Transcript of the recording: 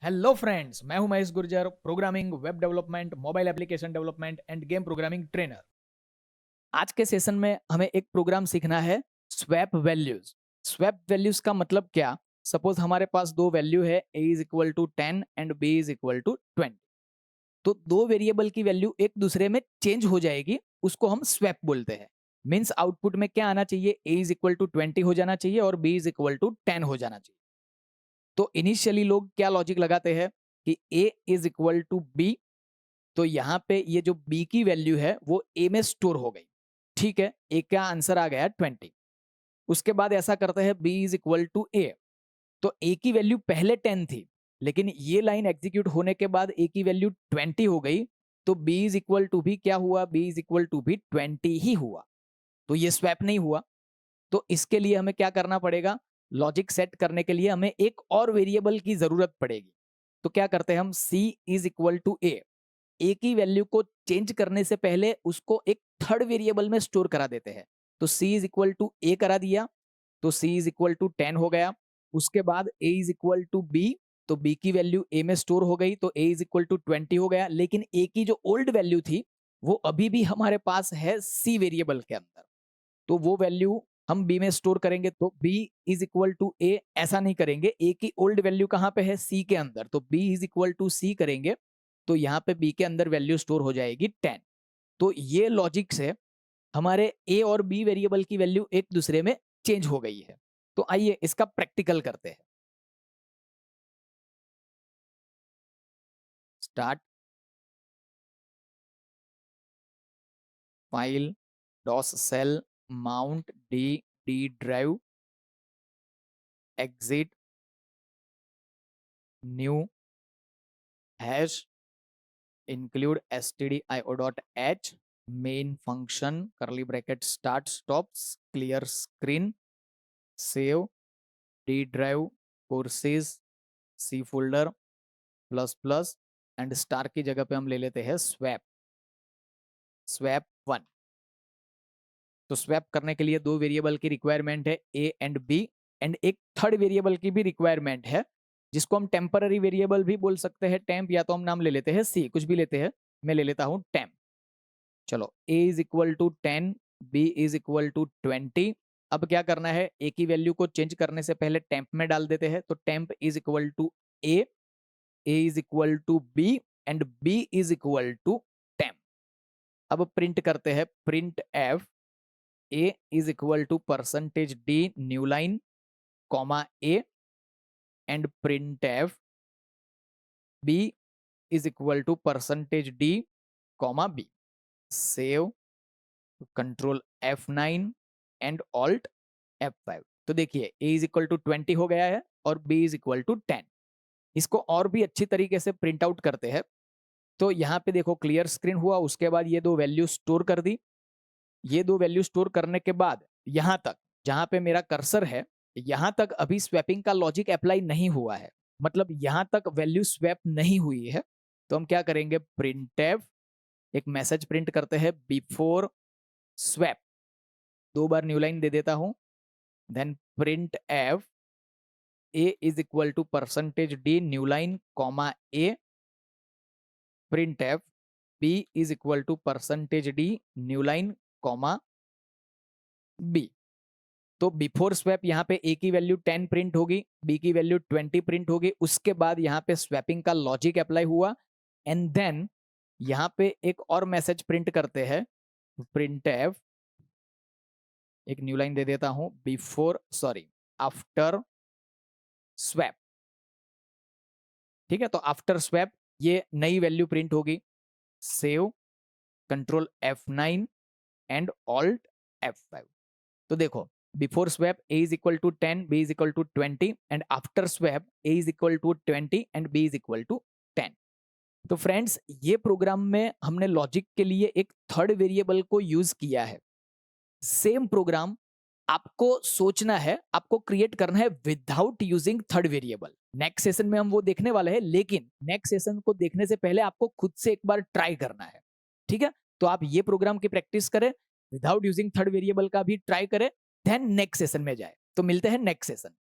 Hello friends, मैं हूं Mahesh Gurjar, programming, web development, mobile application development end game programming trainer. आज के सेशन में हमें एक प्रोग्राम सीखना है, स्वैप वैल्यूज। स्वैप वैल्यूज का मतलब क्या? सपोज हमारे पास दो वैल्यू है, a is equal to 10 and b is equal to 20। तो दो वेरिएबल की वैल्यू एक दूसरे में चेंज हो जाएगी, उसको हम स्वैप बोलते हैं। मीन्स आउटपुट में क्या आना चाहिए? a इज इक्वल टू 20 हो जाना चाहिए और b इज इक्वल टू 10 हो जाना चाहिए। तो इनिशियली लोग क्या लॉजिक लगाते हैं कि a is equal to b, तो यहाँ पे ये जो b की वैल्यू है वो a में स्टोर हो गई। ठीक है, a का आंसर आ गया 20। उसके बाद ऐसा करते हैं b is equal to a, तो a की वैल्यू पहले 10 थी, लेकिन ये लाइन एग्जीक्यूट होने के बाद a की वैल्यू 20 हो गई, तो b इज इक्वल टू भी क्या हुआ? b इज इक्वल टू भी 20 ही हुआ। तो ये स्वैप नहीं हुआ। तो इसके लिए हमें क्या करना पड़ेगा? लॉजिक सेट करने के लिए हमें एक और वेरिएबल की जरूरत पड़ेगी। तो क्या करते हैं हम? c is equal to a की वैल्यू को चेंज करने से पहले उसको एक थर्ड वेरिएबल में स्टोर करा देते हैं। तो c is equal to a करा दिया, तो c इज इक्वल टू 10 हो गया। उसके बाद a is equal to b, तो b की वैल्यू a में स्टोर हो गई, तो a इज इक्वल टू 20 हो गया। लेकिन a की जो ओल्ड वैल्यू थी वो अभी भी हमारे पास है c वेरिएबल के अंदर, तो वो वैल्यू हम b में स्टोर करेंगे। तो b is equal to a ऐसा नहीं करेंगे, a की ओल्ड वैल्यू कहाँ पे है? c के अंदर, तो b is equal to c करेंगे, तो यहाँ पे b के अंदर वैल्यू स्टोर हो जाएगी 10। तो ये लॉजिक से हमारे a और b वेरिएबल की वैल्यू एक दूसरे में चेंज हो गई है। तो आइए इसका प्रैक्टिकल करते हैं। Start, file, DOS shell, mount D drive, exit, new, hash, include stdio.h, main function, curly bracket, start stops, clear screen, save, d drive, courses, c folder, plus plus and star की जगह पे हम ले लेते हैं swap, swap 1। तो swap करने के लिए दो वेरिएबल की रिक्वायरमेंट है, a एंड b, एंड एक थर्ड वेरिएबल की भी रिक्वायरमेंट है, जिसको हम टेम्पररी वेरिएबल भी बोल सकते हैं, टेम्प, या तो हम नाम ले लेते हैं c, कुछ भी लेते हैं। मैं ले लेता हूं टेम्प। चलो, a is equal to 10, b is equal to 20। अब क्या करना है? a की वैल्यू को चेंज करने से पहले टेम्प में डाल देते हैं, तो temp is equal to a is equal to b and b is equal to temp. अब प्रिंट करते हैं, print f, a is equal to percentage d new line comma a and print f b is equal to percentage d comma b। Save, control F9 and alt F5। तो देखिए a is equal to 20 हो गया है और b is equal to 10। इसको और भी अच्छी तरीके से प्रिंट आउट करते हैं। तो यहाँ पे देखो क्लियर स्क्रीन हुआ, उसके बाद ये दो वैल्यू स्टोर कर दी। ये दो वैल्यू स्टोर करने के बाद यहाँ तक जहाँ पे मेरा कर्सर है, यहाँ तक अभी स्वैपिंग का लॉजिक अप्लाई नहीं हुआ है, मतलब यहाँ तक वैल्यू स्वैप नहीं हुई है। तो हम क्या करेंगे? प्रिंटफ, एक मैसेज प्रिंट करते हैं, बिफोर स्वैप, दो बार न्यू लाइन दे देता हूं, then print F, A is equal to percentage D new line comma A, print F B is equal to percentage D new line comma B. तो before swap यहाँ पे A की वैल्यू 10 प्रिंट होगी, बी की वैल्यू 20 प्रिंट होगी। उसके बाद यहाँ पे स्वैपिंग का लॉजिक अप्लाई हुआ, एंड देन यहाँ पे एक और मैसेज प्रिंट करते हैं, प्रिंट एफ, एक न्यू लाइन दे देता हूं, बिफोर सॉरी आफ्टर स्वैप। ठीक है, तो आफ्टर स्वैप ये नई वैल्यू प्रिंट होगी। Save, control F9 and alt F5। तो देखो, before swap a is equal to 10, b is equal to 20, and after swap a is equal to 20 and b is equal to 10। तो friends, ये programme में हमने logic के लिए एक third variable को यूज किया है। सेम प्रोग्राम आपको सोचना है, आपको क्रिएट करना है without using third variable. Next session में हम वो देखने वाले हैं, लेकिन नेक्स्ट सेशन को देखने से पहले आपको खुद से एक बार ट्राई करना है। ठीक है, तो आप ये प्रोग्राम की प्रैक्टिस करें, विदाउट यूजिंग थर्ड वेरिएबल का भी ट्राई करें, देन नेक्स्ट सेशन में जाए। तो मिलते हैं नेक्स्ट सेशन।